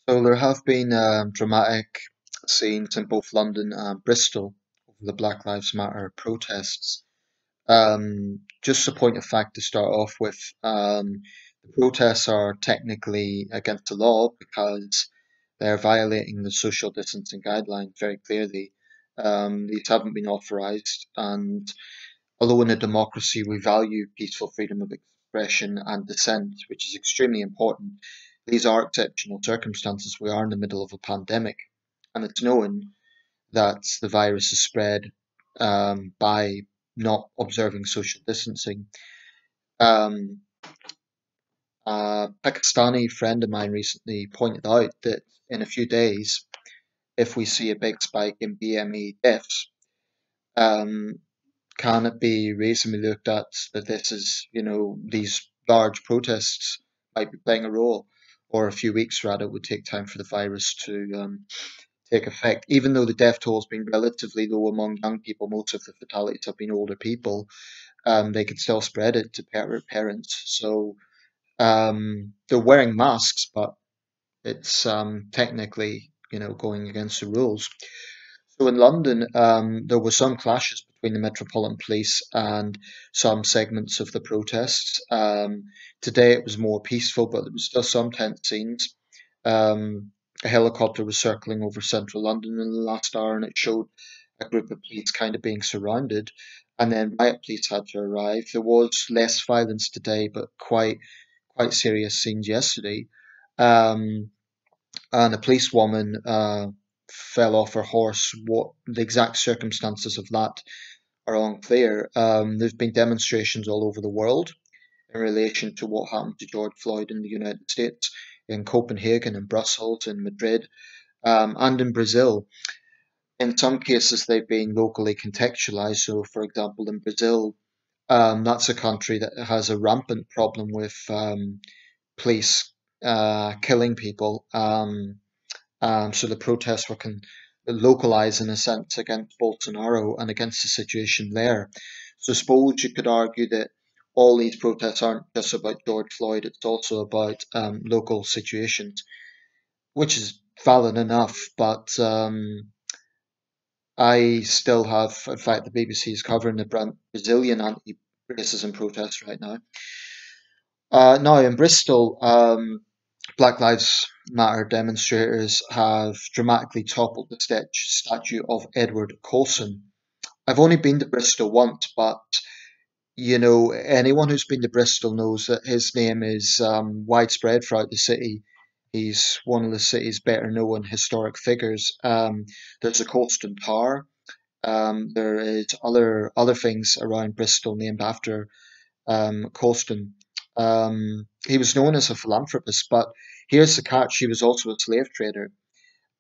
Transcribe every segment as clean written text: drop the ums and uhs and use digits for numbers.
So there have been dramatic scenes in both London and Bristol over the Black Lives Matter protests. Just a point of fact to start off with, the protests are technically against the law because they're violating the social distancing guidelines very clearly. These haven't been authorised, and although in a democracy we value peaceful freedom of expression and dissent, which is extremely important, these are exceptional circumstances. We are in the middle of a pandemic, and it's known that the virus is spread by not observing social distancing. Um, a Pakistani friend of mine recently pointed out that in a few days, if we see a big spike in BME deaths, um, can it be reasonably looked at that this is, these large protests might be playing a role, or a few weeks rather, it would take time for the virus to take effect. Even though the death toll has been relatively low among young people, most of the fatalities have been older people, they could still spread it to parents. So they're wearing masks, but it's technically, going against the rules. So in London, there were some clashes between the Metropolitan Police and some segments of the protests. Today it was more peaceful, but there was still some tense scenes. A helicopter was circling over central London in the last hour, and it showed a group of police kind of being surrounded. And then riot police had to arrive. There was less violence today, but quite serious scenes yesterday. Um, and a policewoman fell off her horse. What the exact circumstances of that are unclear. There's been demonstrations all over the world in relation to what happened to George Floyd in the United States, in Copenhagen, in Brussels, in Madrid, and in Brazil. In some cases, they've been locally contextualized. So, for example, in Brazil, that's a country that has a rampant problem with police killing people. So the protests were localized in a sense against Bolsonaro and against the situation there. So I suppose you could argue that all these protests aren't just about George Floyd, it's also about local situations, which is valid enough. But I still have, in fact, the BBC is covering the Brazilian anti-racism protests right now. Now in Bristol, Black Lives Matter demonstrators have dramatically toppled the statue of Edward Colston. I've only been to Bristol once, but anyone who's been to Bristol knows that his name is widespread throughout the city. He's one of the city's better known historic figures. There's a Colston Tower. There is other things around Bristol named after Colston. He was known as a philanthropist, but here's the catch: he was also a slave trader.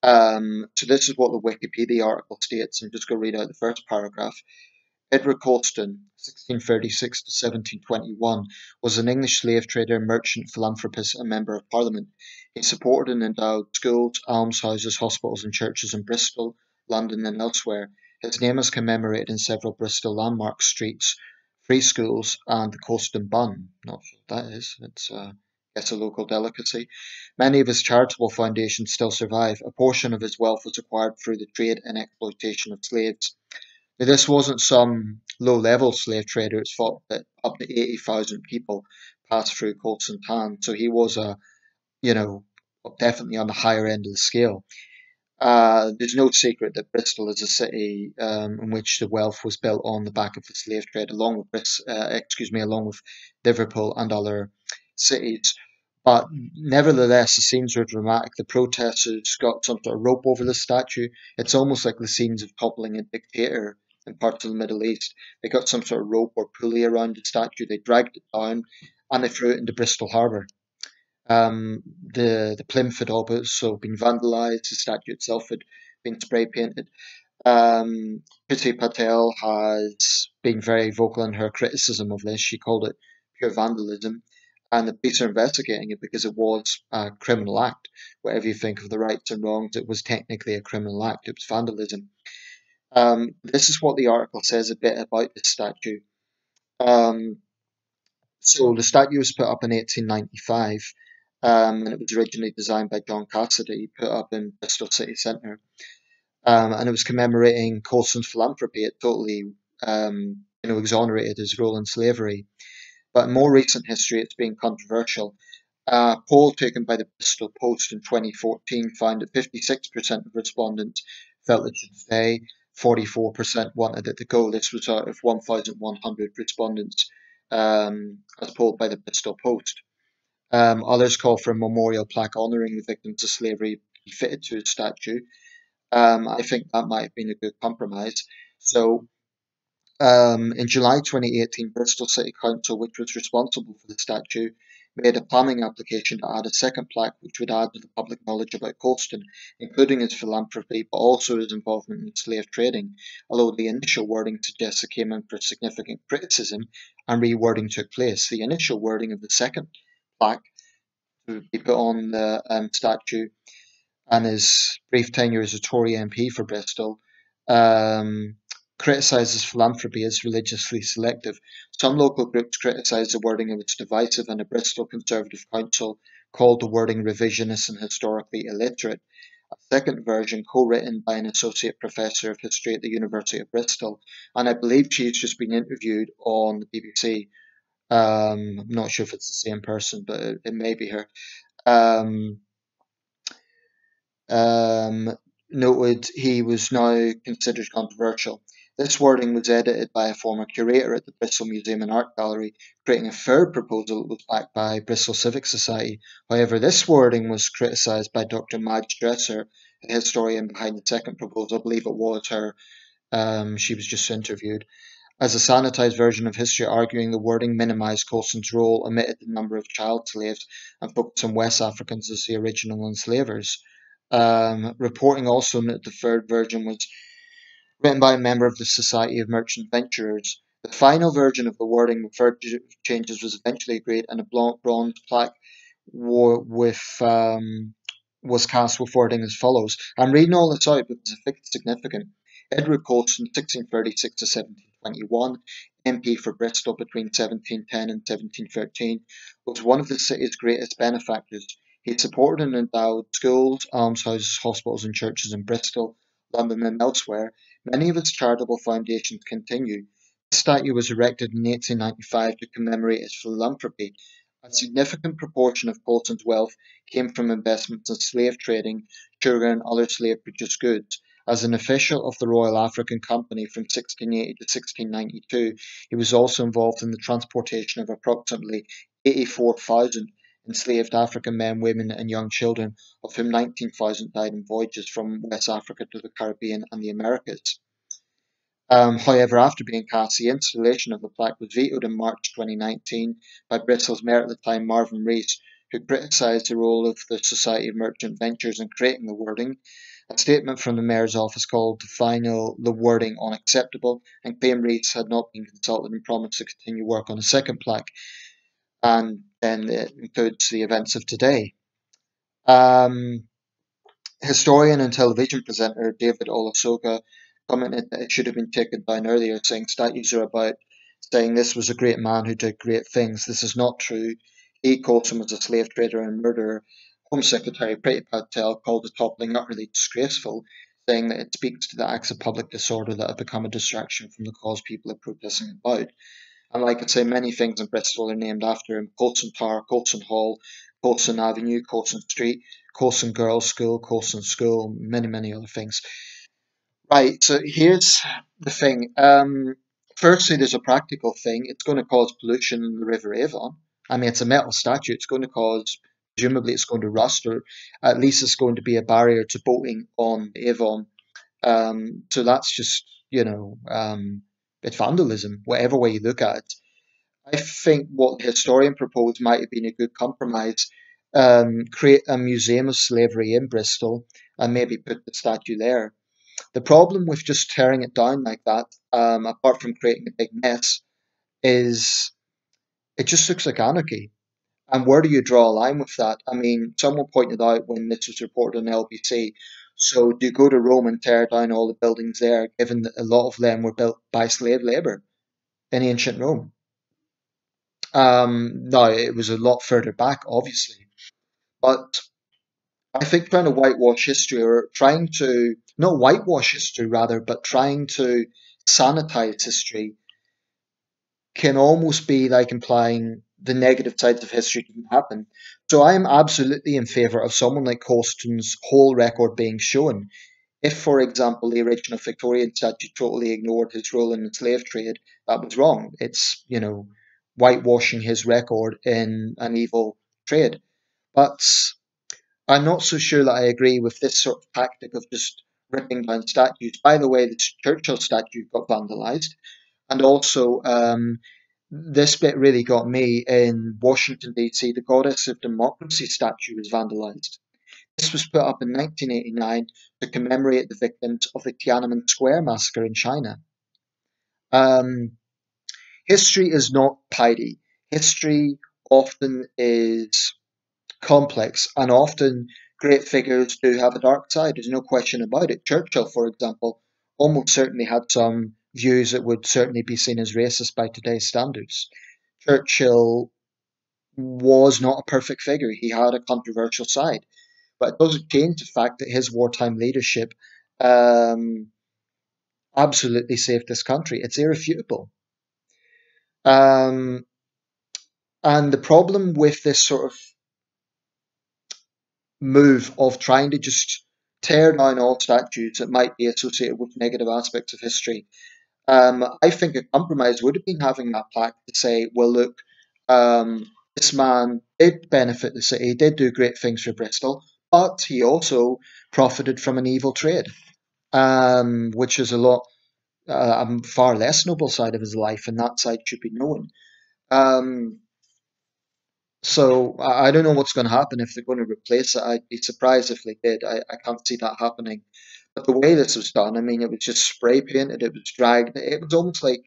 So this is what the Wikipedia article states. I'm just going to read out the first paragraph. Edward Colston, 1636 to 1721, was an English slave trader, merchant, philanthropist, and member of Parliament. He supported and endowed schools, almshouses, hospitals, and churches in Bristol, London, and elsewhere. His name is commemorated in several Bristol landmark streets, free schools, and the Colston bun. Not sure what that is. It's a local delicacy. Many of his charitable foundations still survive. A portion of his wealth was acquired through the trade and exploitation of slaves. Now, this wasn't some low-level slave trader. It's thought that up to 80,000 people passed through Colston Town. So he was you know, definitely on the higher end of the scale. There's no secret that Bristol is a city in which the wealth was built on the back of the slave trade, along with Liverpool and other cities. But nevertheless, the scenes were dramatic. The protesters got some sort of rope over the statue. It's almost like the scenes of toppling a dictator in parts of the Middle East. They got some sort of rope or pulley around the statue. They dragged it down and they threw it into Bristol Harbour. The plinth had also been vandalised. The statue itself had been spray painted. Priti Patel has been very vocal in her criticism of this. She called it pure vandalism, and the police are investigating it because it was a criminal act. Whatever you think of the rights and wrongs, it was technically a criminal act. It was vandalism. This is what the article says a bit about this statue. Um, so the statue was put up in 1895. and it was originally designed by John Cassidy, put up in Bristol city centre. And it was commemorating Colston's philanthropy. It totally, exonerated his role in slavery. But in more recent history, it's been controversial. A poll taken by the Bristol Post in 2014 found that 56% of respondents felt it should stay, 44% wanted it to go. This was out of 1,100 respondents, as polled by the Bristol Post. Others call for a memorial plaque honouring the victims of slavery to be fitted to a statue. I think that might have been a good compromise. So, in July 2018, Bristol City Council, which was responsible for the statue, made a planning application to add a second plaque which would add to the public knowledge about Colston, including his philanthropy, but also his involvement in slave trading. Although the initial wording suggests it came in for significant criticism and rewording took place, the initial wording of the second plaque to be put on the statue and his brief tenure as a Tory MP for Bristol, um, criticised philanthropy as religiously selective. Some local groups criticised the wording as divisive, and a Bristol Conservative Council called the wording revisionist and historically illiterate. A second version, co-written by an associate professor of history at the University of Bristol, and I believe she's just been interviewed on the BBC. I'm not sure if it's the same person, but it may be her. Um, um, Noted he was now considered controversial. This wording was edited by a former curator at the Bristol Museum and Art Gallery, creating a third proposal that was backed by Bristol Civic Society. However, this wording was criticised by Dr. Madge Dresser, the historian behind the second proposal. I believe it was her. She was just interviewed as a sanitised version of history, arguing the wording minimised Colston's role, omitted the number of child slaves, and focused on West Africans as the original enslavers. Reporting also noted the third version was written by a member of the Society of Merchant Venturers. The final version of the wording with further changes was eventually agreed, and a bronze plaque with was cast with wording as follows. I'm reading all this out because I think it's significant. Edward Colston, 1636 to 1721, MP for Bristol between 1710 and 1713, was one of the city's greatest benefactors. He supported and endowed schools, almshouses, hospitals, and churches in Bristol, London, and elsewhere. Many of his charitable foundations continue. This statue was erected in 1895 to commemorate his philanthropy. A significant proportion of Colston's wealth came from investments in slave trading, sugar, and other slave-produced goods. As an official of the Royal African Company from 1680 to 1692, he was also involved in the transportation of approximately 84,000 enslaved African men, women, and young children, of whom 19,000 died in voyages from West Africa to the Caribbean and the Americas. However, after being cast, the installation of the plaque was vetoed in March 2019 by Bristol's mayor at the time, Marvin Rees, who criticised the role of the Society of Merchant Ventures in creating the wording. A statement from the mayor's office called the wording unacceptable, and claimed Rees had not been consulted and promised to continue work on a second plaque. And then it includes the events of today. Um, Historian and television presenter David Olusoga commented that it should have been taken down earlier, saying statues are about saying this was a great man who did great things. This is not true. He, Colson, was a slave trader and murderer. Home Secretary Priti Patel called the toppling utterly disgraceful, saying that it speaks to the acts of public disorder that have become a distraction from the cause people are protesting about. And like I say, many things in Bristol are named after him: Colston Tower, Colston Hall, Colston Avenue, Colston Street, Colston Girls' School, Colston School, many, many other things. Right, so here's the thing. Firstly, there's a practical thing. It's going to cause pollution in the River Avon. I mean, it's a metal statue. It's going to cause, presumably, it's going to rust, or at least it's going to be a barrier to boating on the Avon. So that's just, it's vandalism, whatever way you look at it. I think what the historian proposed might have been a good compromise. Create a museum of slavery in Bristol and maybe put the statue there. The problem with just tearing it down like that, apart from creating a big mess, is it just looks like anarchy. And where do you draw a line with that? I mean, someone pointed out when this was reported on LBC, so do you go to Rome and tear down all the buildings there, given that a lot of them were built by slave labour in ancient Rome? No, it was a lot further back, obviously. But I think trying to whitewash history, or trying to not whitewash history rather, but trying to sanitize history, can almost be like implying the negative sides of history didn't happen. So I am absolutely in favour of someone like Colston's whole record being shown. If, for example, the original Victorian statute totally ignored his role in the slave trade, that was wrong. It's, whitewashing his record in an evil trade. But I'm not so sure that I agree with this sort of tactic of just ripping down statues. By the way, the Churchill statue got vandalised, and also this bit really got me. In Washington, D.C., the Goddess of Democracy statue was vandalised. This was put up in 1989 to commemorate the victims of the Tiananmen Square massacre in China. Um, History is not tidy. History often is complex, and often great figures do have a dark side. There's no question about it. Churchill, for example, almost certainly had some views that would certainly be seen as racist by today's standards. Churchill was not a perfect figure. He had a controversial side, but it doesn't change the fact that his wartime leadership um, absolutely saved this country. It's irrefutable. Um, and the problem with this sort of move of trying to just tear down all statues that might be associated with negative aspects of history. I think a compromise would have been having that plaque to say, well, look, this man did benefit the city, did do great things for Bristol, but he also profited from an evil trade, which is a far less noble side of his life, and that side should be known. Um, So I don't know what's going to happen if they're going to replace it. I'd be surprised if they did. I can't see that happening. But the way this was done, I mean, it was just spray painted. It was dragged. It was almost like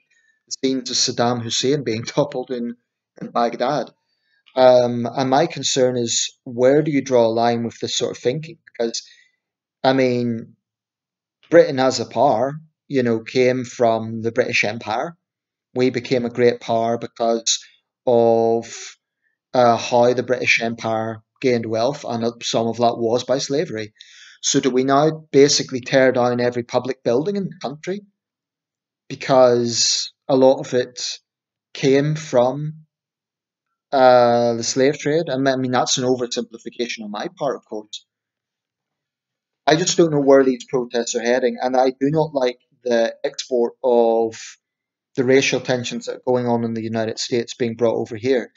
the scenes of Saddam Hussein being toppled in Baghdad. And my concern is, where do you draw a line with this sort of thinking? Because I mean, Britain as a power, came from the British Empire. We became a great power because of how the British Empire gained wealth, and some of that was by slavery. So, do we now basically tear down every public building in the country because a lot of it came from the slave trade? I mean, that's an oversimplification on my part, of course. I just don't know where these protests are heading, and I do not like the export of the racial tensions that are going on in the United States being brought over here.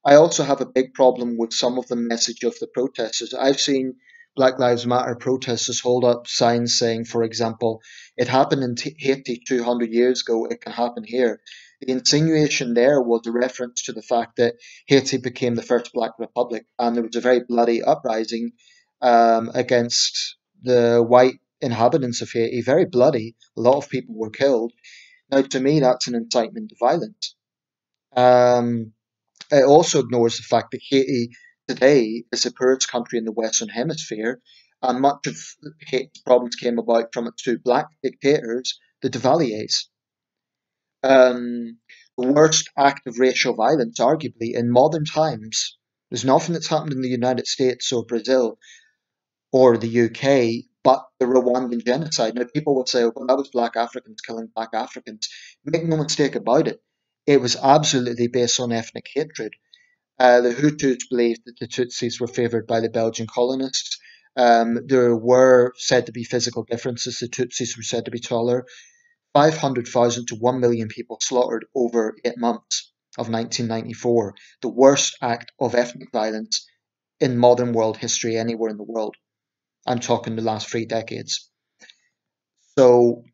I also have a big problem with some of the message of the protesters. I've seen Black Lives Matter protesters hold up signs saying, for example, it happened in Haiti 200 years ago, it can happen here. The insinuation there was a reference to the fact that Haiti became the first black republic, and there was a very bloody uprising against the white inhabitants of Haiti, very bloody. A lot of people were killed. Now, to me, that's an incitement to violence. Um, it also ignores the fact that Haiti today is the poorest country in the Western Hemisphere, and much of Haiti's problems came about from its two black dictators, the Duvaliers. Um, the worst act of racial violence, arguably, in modern times. There's nothing that's happened in the United States or Brazil or the UK, but the Rwandan genocide. Now, people would say, oh, well, that was black Africans killing black Africans. Make no mistake about it, it was absolutely based on ethnic hatred. The Hutus believed that the Tutsis were favoured by the Belgian colonists. There were said to be physical differences. The Tutsis were said to be taller. 500,000 to 1 million people slaughtered over 8 months of 1994. The worst act of ethnic violence in modern world history anywhere in the world. I'm talking the last 3 decades. So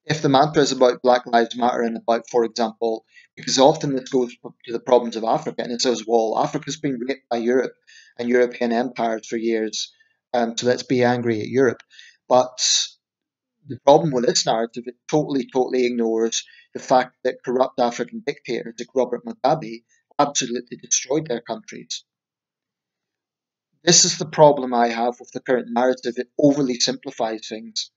if the mantra is about Black Lives Matter and about, for example, because often this goes to the problems of Africa, and it says, well, Africa's been raped by Europe and European empires for years, so let's be angry at Europe. But the problem with this narrative, it totally ignores the fact that corrupt African dictators like Robert Mugabe absolutely destroyed their countries. This is the problem I have with the current narrative. It overly simplifies things.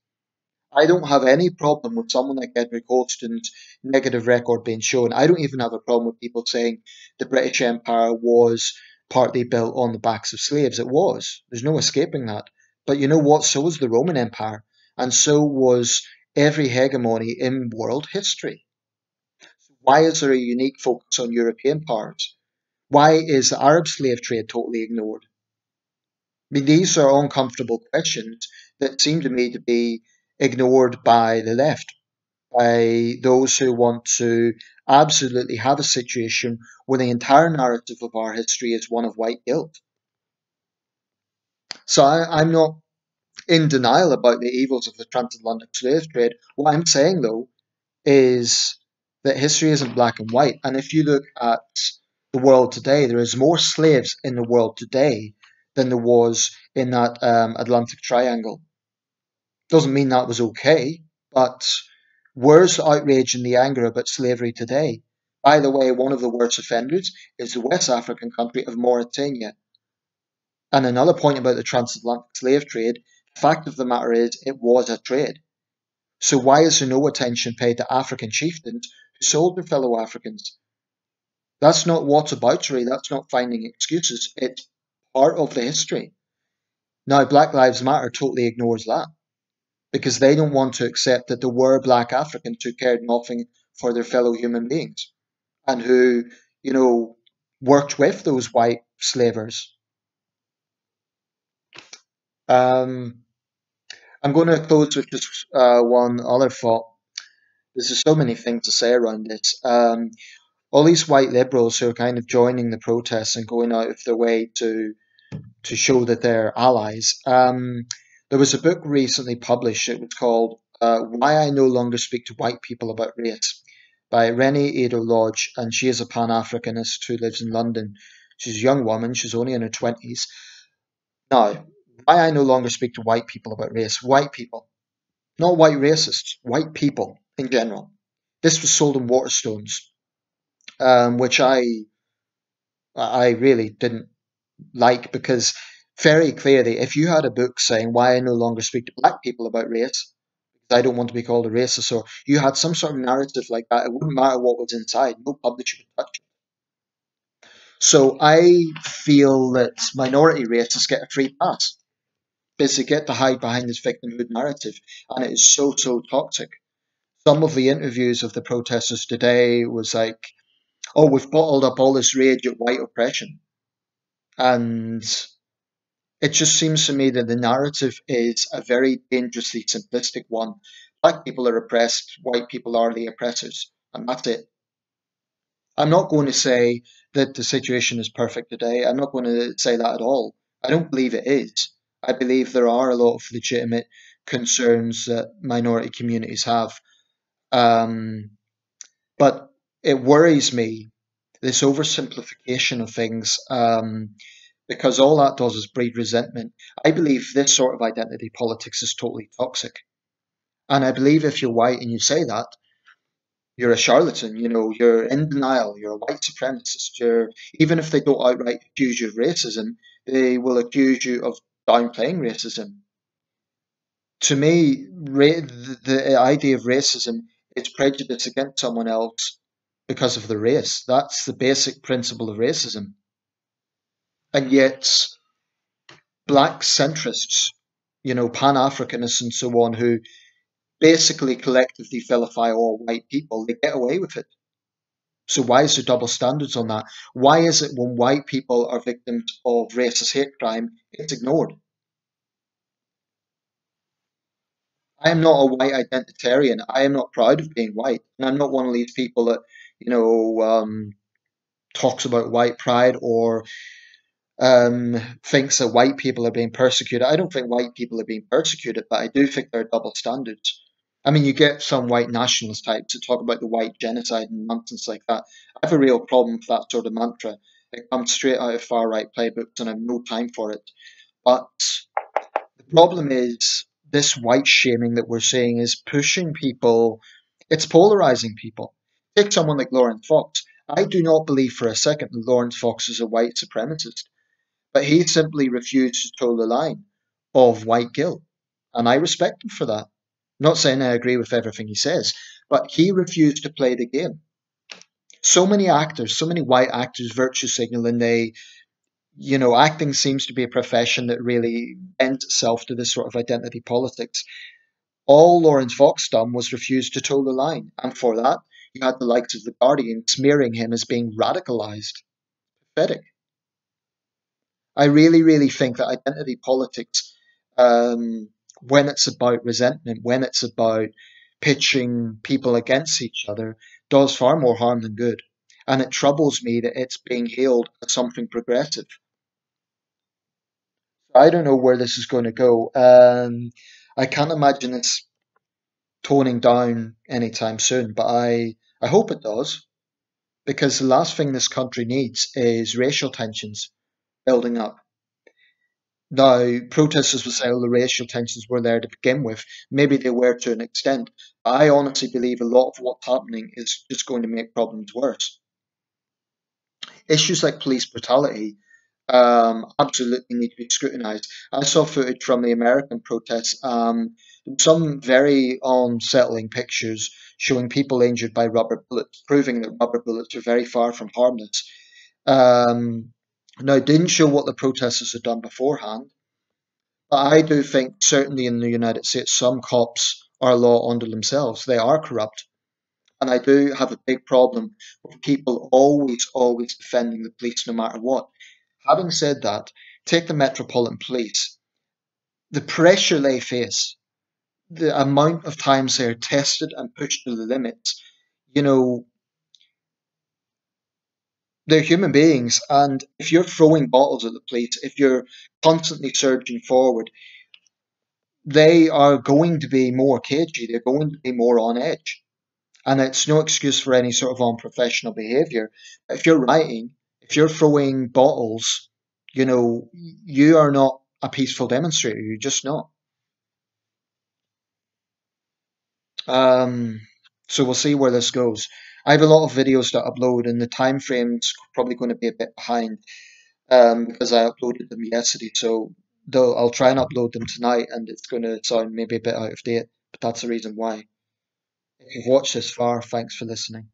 I don't have any problem with someone like Edward Colston's negative record being shown. I don't even have a problem with people saying the British Empire was partly built on the backs of slaves. It was. There's no escaping that. But you know what? So was the Roman Empire, and so was every hegemony in world history. Why is there a unique focus on European powers? Why is the Arab slave trade totally ignored? I mean, these are uncomfortable questions that seem to me to be ignored by the left, by those who want to absolutely have a situation where the entire narrative of our history is one of white guilt. So I'm not in denial about the evils of the transatlantic slave trade. What I'm saying, though, is that history isn't black and white. And if you look at the world today, there is more slaves in the world today than there was in that Atlantic Triangle. Doesn't mean that was okay, but where's the outrage and the anger about slavery today? By the way, one of the worst offenders is the West African country of Mauritania. And another point about the transatlantic slave trade, the fact of the matter is it was a trade. So why is there no attention paid to African chieftains who sold their fellow Africans? That's not whataboutery, that's not finding excuses, it's part of the history. Now, Black Lives Matter totally ignores that because they don't want to accept that there were black Africans who cared nothing for their fellow human beings and who, you know, worked with those white slavers. Um, I'm going to close with just one other thought. There's so many things to say around this. All these white liberals who are kind of joining the protests and going out of their way to show that they're allies. There was a book recently published. It was called "Why I No Longer Speak to White People About Race" by Renee Ado Lodge, and she is a Pan-Africanist who lives in London. She's a young woman. She's only in her 20s. Now, why I no longer speak to white people about race. White people. Not white racists. White people in general. This was sold in Waterstones, which I really didn't like because very clearly, if you had a book saying why I no longer speak to black people about race, because I don't want to be called a racist, or you had some sort of narrative like that, it wouldn't matter what was inside. No publisher would touch it. So I feel that minority racists get a free pass because they get to hide behind this victimhood narrative, and it is so toxic. Some of the interviews of the protesters today was like, "Oh, we've bottled up all this rage at white oppression," and it just seems to me that the narrative is a very dangerously simplistic one. Black people are oppressed, white people are the oppressors, and that's it. I'm not going to say that the situation is perfect today. I'm not going to say that at all. I don't believe it is. I believe there are a lot of legitimate concerns that minority communities have. Um, but it worries me, this oversimplification of things, because all that does is breed resentment. I believe this sort of identity politics is totally toxic. And I believe if you're white and you say that, you're a charlatan, you know, you're in denial, you're a white supremacist, you're, even if they don't outright accuse you of racism, they will accuse you of downplaying racism. To me, the idea of racism is prejudice against someone else because of the race. That's the basic principle of racism. And yet, black centrists, you know, Pan Africanists and so on, who basically collectively vilify all white people, they get away with it. So why is there double standards on that? Why is it when white people are victims of racist hate crime, it's ignored? I am not a white identitarian. I am not proud of being white, and I'm not one of these people that you know talks about white pride or thinks that white people are being persecuted. I don't think white people are being persecuted, but I do think there are double standards. I mean, you get some white nationalist types to talk about the white genocide and nonsense like that. I have a real problem with that sort of mantra. It comes straight out of far right playbooks, and I have no time for it. But the problem is this white shaming that we're seeing is pushing people, it's polarizing people. Take someone like Lawrence Fox. I do not believe for a second that Lawrence Fox is a white supremacist, but he simply refused to toe the line of white guilt. And I respect him for that. I'm not saying I agree with everything he says, but he refused to play the game. So many actors, so many white actors virtue signal and they Acting seems to be a profession that really lends itself to this sort of identity politics. All Lawrence Fox done was refuse to toe the line, and for that, you had the likes of The Guardian smearing him as being radicalized. Pathetic. I really, really think that identity politics, when it's about resentment, when it's about pitching people against each other, does far more harm than good. And it troubles me that it's being hailed as something progressive. I don't know where this is going to go. I can't imagine it's toning down anytime soon, but I hope it does, because the last thing this country needs is racial tensions building up. Now, protesters will say, oh, the racial tensions were there to begin with. Maybe they were to an extent. I honestly believe a lot of what's happening is just going to make problems worse. Issues like police brutality absolutely need to be scrutinised. I saw footage from the American protests, some very unsettling pictures showing people injured by rubber bullets, proving that rubber bullets are very far from harmless. Um, Now, it didn't show what the protesters had done beforehand, but I do think, certainly in the United States, some cops are law unto themselves. They are corrupt. And I do have a big problem with people always, always defending the police no matter what. Having said that, take the Metropolitan Police. The pressure they face, the amount of times they're tested and pushed to the limits, you know, they're human beings. And if you're throwing bottles at the police, if you're constantly surging forward, they are going to be more cagey. They're going to be more on edge. And it's no excuse for any sort of unprofessional behaviour. If you're rioting, if you're throwing bottles, you are not a peaceful demonstrator. You're just not. Um, so we'll see where this goes. I have a lot of videos to upload, and the time frame's probably going to be a bit behind because I uploaded them yesterday. So though I'll try and upload them tonight, and it's going to sound maybe a bit out of date, but that's the reason why. If you've watched this far, thanks for listening.